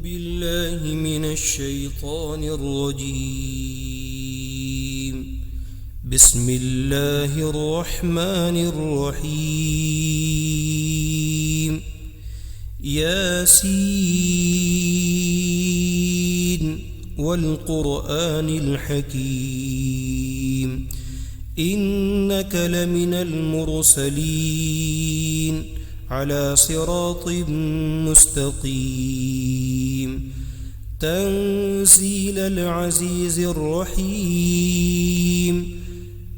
بالله من الشيطان الرجيم. بسم الله الرحمن الرحيم. ياسين والقرآن الحكيم إنك لمن المرسلين على صراط مستقيم تنزيل العزيز الرحيم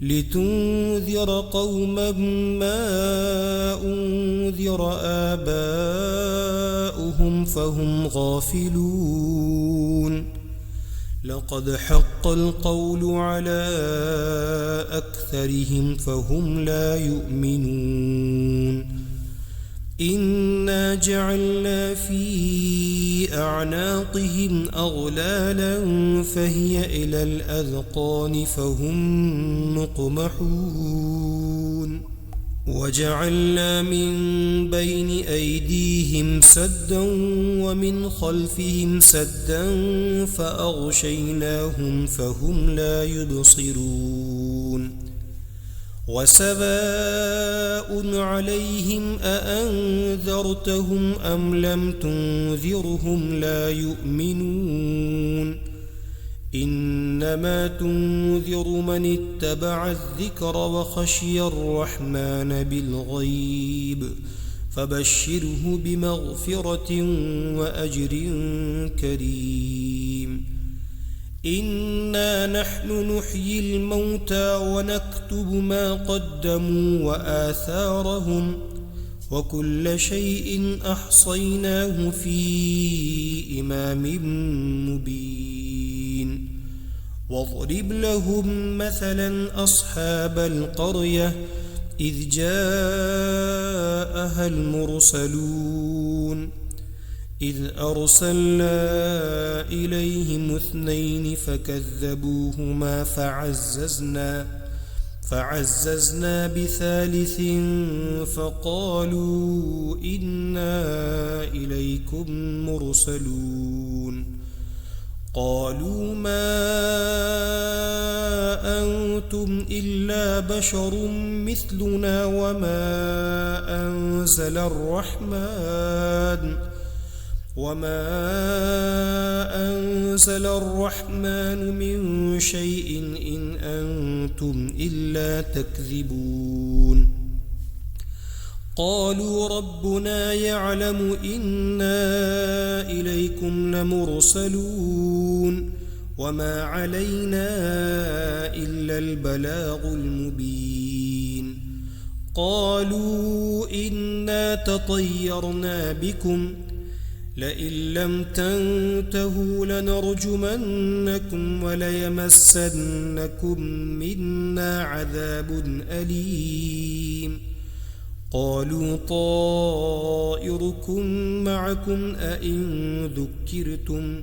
لتنذر قوما ما أنذر آباؤهم فهم غافلون. لقد حق القول على أكثرهم فهم لا يؤمنون. إنا جعلنا في أعناقهم أغلالا فهي إلى الأذقان فهم مقمحون. وجعلنا من بين أيديهم سدا ومن خلفهم سدا فأغشيناهم فهم لا يبصرون. وسواء عليهم أأنذرتهم أم لم تنذرهم لا يؤمنون. إنما تنذر من اتبع الذكر وخشي الرحمن بالغيب فبشره بمغفرة وأجر كريم. إنا نحن نحيي الموتى ونكتب ما قدموا وآثارهم وكل شيء أحصيناه في إمام مبين. واضرب لهم مثلا أصحاب القرية إذ جاءها المرسلون إذ أرسلنا إليهم 2 فكذبوهما فعززنا ب3 فقالوا إنا إليكم مرسلون. قالوا ما أنتم إلا بشر مثلنا وما أنزل الرحمن من شيء إن أنتم إلا تكذبون. قالوا ربنا يعلم إنا إليكم لمرسلون وما علينا إلا البلاغ المبين. قالوا إنا تطيرنا بكم لئن لم تنتهوا لنرجمنكم وليمسنكم منا عذاب أليم. قالوا طائركم معكم أئن ذكرتم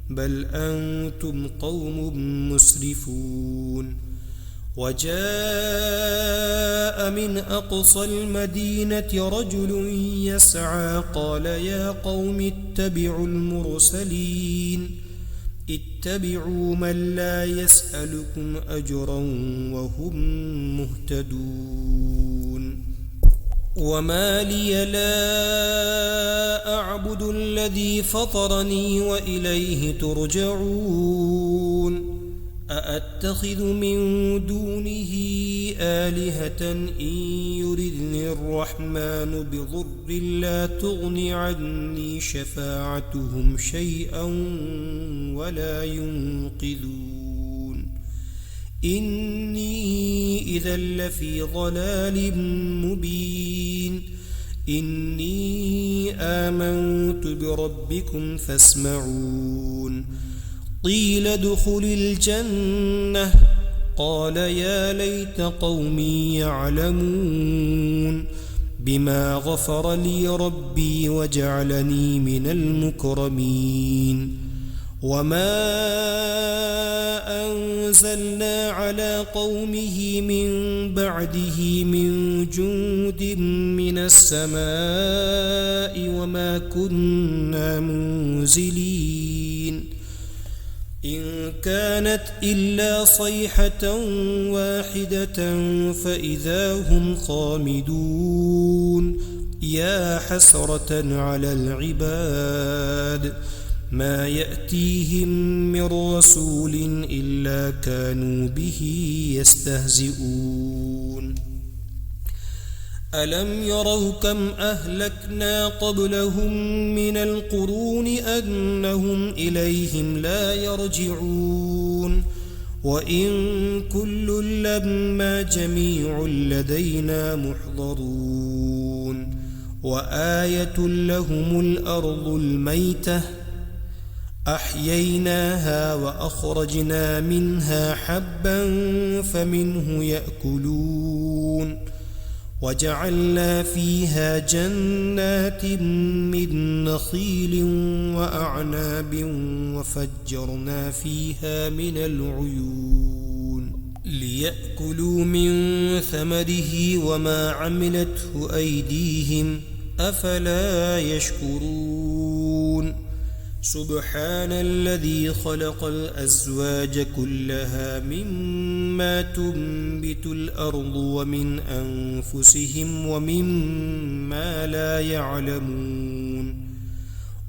بل أنتم قوم مسرفون. وجاء من أقصى المدينة رجل يسعى قال يا قوم اتبعوا المرسلين اتبعوا من لا يسألكم أجرا وهم مهتدون. وما لي لا أعبد الذي فطرني وإليه ترجعون. أأتخذ من دونه آلهة إن يردني الرحمن بضر لا تغن عني شفاعتهم شيئا ولا ينقذون. إني إذا لفي ضلال مبين. إني آمنت بربكم فاسمعون. قيل ادخل الجنة قال يا ليت قومي يعلمون بما غفر لي ربي وجعلني من المكرمين. وما أنزلنا على قومه من بعده من جند من السماء وما كنا منزلين إن كانت إلا صيحة واحدة فإذا هم خامدون يا حسرة على العباد ما يأتيهم من رسول إلا كانوا به يستهزئون ألم يروا كم أهلكنا قبلهم من القرون أنهم إليهم لا يرجعون وإن كل لما جميع لدينا محضرون وآية لهم الأرض الميتة أحييناها وأخرجنا منها حبا فمنه يأكلون وجعلنا فيها جنات من نخيل وأعناب وفجرنا فيها من العيون ليأكلوا من ثمره وما عملته أيديهم أفلا يشكرون سبحان الذي خلق الأزواج كلها مما تنبت الأرض ومن أنفسهم ومما لا يعلمون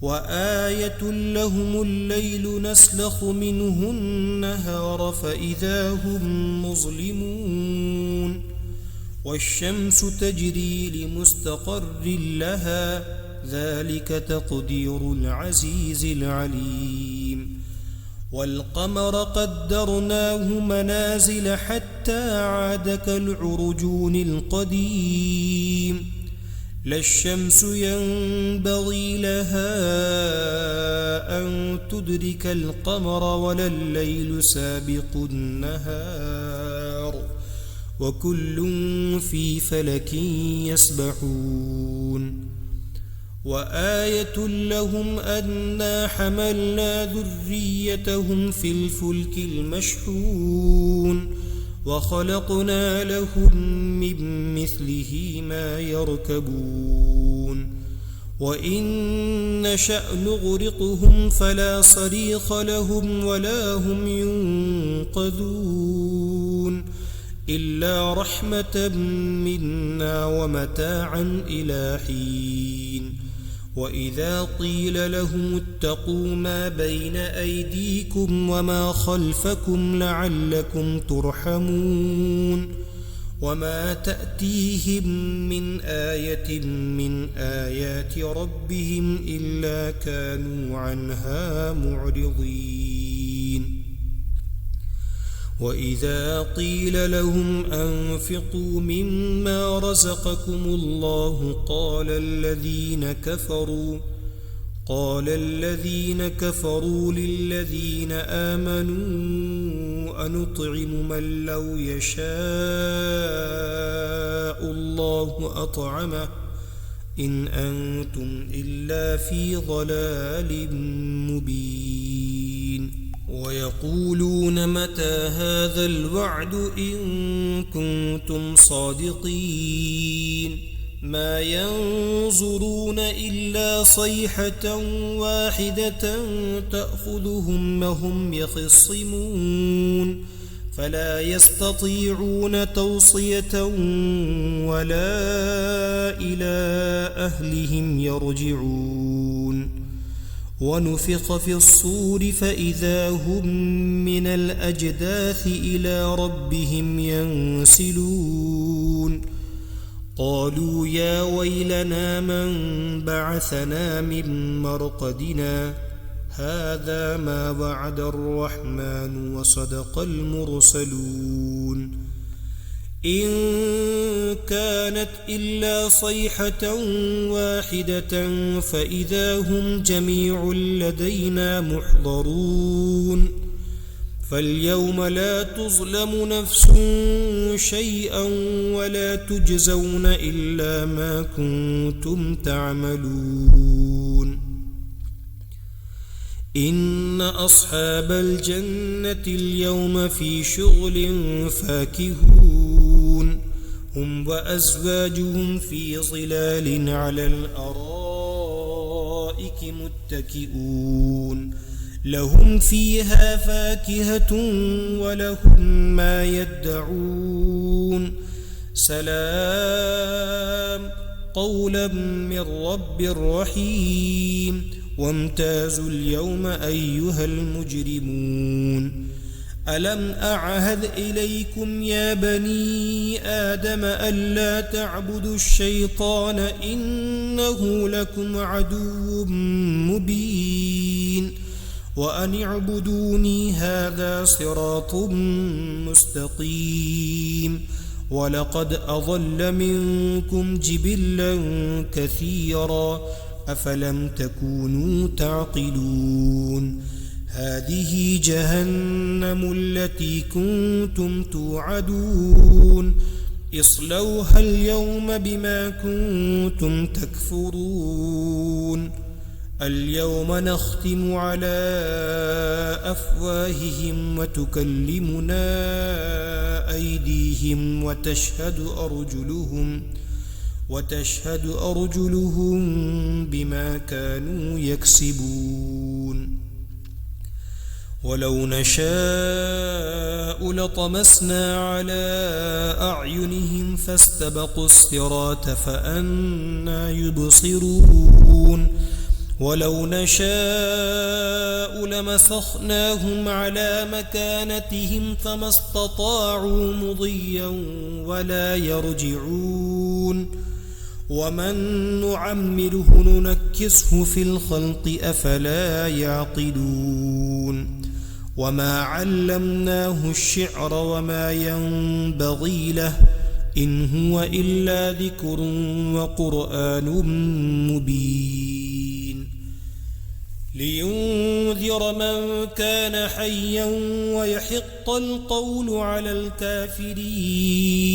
وآية لهم الليل نسلخ منه النهار فإذا هم مظلمون والشمس تجري لمستقر لها ذلك تقدير العزيز العليم والقمر قدرناه منازل حتى عاد كالعرجون القديم لا الشمس ينبغي لها أن تدرك القمر ولا الليل سابق النهار وكل في فلك يسبحون وآية لهم أنا حملنا ذريتهم في الفلك المشحون وخلقنا لهم من مثله ما يركبون وإن نشأ نغرقهم فلا صريخ لهم ولا هم ينقذون إلا رحمة منا ومتاعا إلى حين وإذا قيل لهم اتقوا ما بين أيديكم وما خلفكم لعلكم ترحمون وما تأتيهم من آية من آيات ربهم إلا كانوا عنها معرضين وإذا قيل لهم أنفقوا مما رزقكم الله قال الذين كفروا للذين آمنوا أنطعم من لو يشاء الله أطعمه إن أنتم إلا في ضلال مبين ويقولون متى هذا الوعد إن كنتم صادقين ما ينظرون إلا صيحة واحدة تأخذهم وهم يخصمون فلا يستطيعون توصية ولا إلى أهلهم يرجعون ونفخ في الصور فإذا هم من الأجداث إلى ربهم ينسلون قالوا يا ويلنا من بعثنا من مرقدنا هذا ما وعد الرحمن وصدق المرسلون إن كانت إلا صيحة واحدة فإذا هم جميع لدينا محضرون فاليوم لا تظلم نفس شيئا ولا تجزون إلا ما كنتم تعملون إن أصحاب الجنة اليوم في شغل فاكهون هم وأزواجهم في ظلال على الأرائك متكئون لهم فيها فاكهة ولهم ما يدعون سلام قولا من رب رحيم وامتازوا اليوم أيها المجرمون ألم أعهد إليكم يا بني آدم ألا تعبدوا الشيطان إنه لكم عدو مبين وأن اعبدوني هذا صراط مستقيم ولقد أضل منكم جبلا كثيرا أفلم تكونوا تعقلون هذه جهنم التي كنتم توعدون اصلوها اليوم بما كنتم تكفرون اليوم نختم على أفواههم وتكلمنا أيديهم وتشهد أرجلهم بما كانوا يكسبون ولو نشاء لطمسنا على أعينهم فاستبقوا الصراط فأنى يبصرون ولو نشاء لمسخناهم على مكانتهم فما استطاعوا مضيا ولا يرجعون ومن نعمره ننكسه في الخلق أفلا يعقلون وما علمناه الشعر وما ينبغي له إن هو إلا ذكر وقرآن مبين لينذر من كان حيا ويحق القول على الكافرين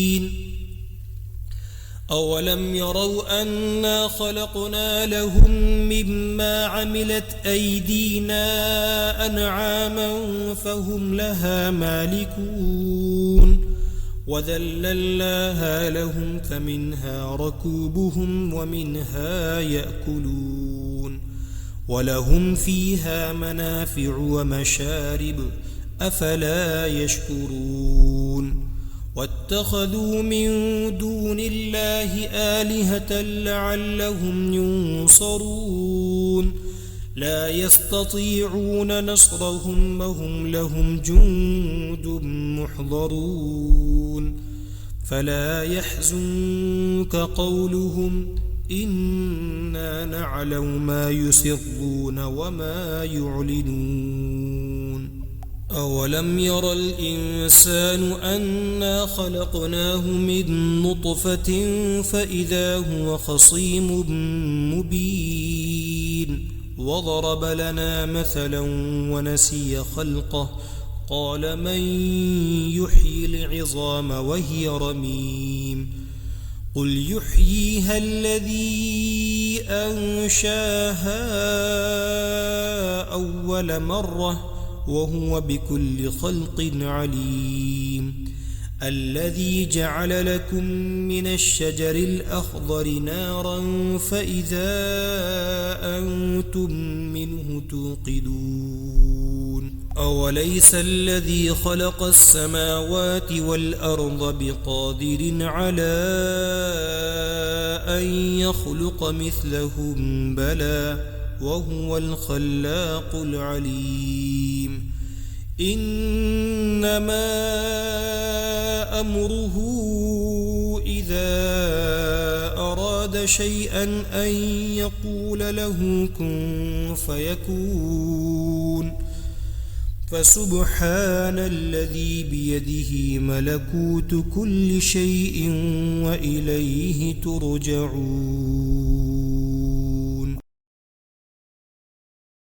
أولم يروا أنا خلقنا لهم مما عملت أيدينا أنعاما فهم لها مالكون وذللناها لهم فمنها ركوبهم ومنها يأكلون ولهم فيها منافع ومشارب أفلا يشكرون واتخذوا من دون الله آلهة لعلهم ينصرون لا يستطيعون نصرهم وهم لهم جند محضرون فلا يحزنك قولهم إنا نعلم ما يسرون وما يعلنون أولم ير الإنسان أنا خلقناه من نطفة فإذا هو خصيم مبين وضرب لنا مثلا ونسي خلقه قال من يحيي العظام وهي رميم قل يحييها الذي أنشاها أول مرة وهو بكل خلق عليم الذي جعل لكم من الشجر الأخضر نارا فإذا أنتم منه توقدون أوليس الذي خلق السماوات والأرض بقادر على أن يخلق مثلهم بلى وهو الخلاق العليم إنما أمره إذا أراد شيئا أن يقول له كن فيكون فسبحان الذي بيده ملكوت كل شيء وإليه ترجعون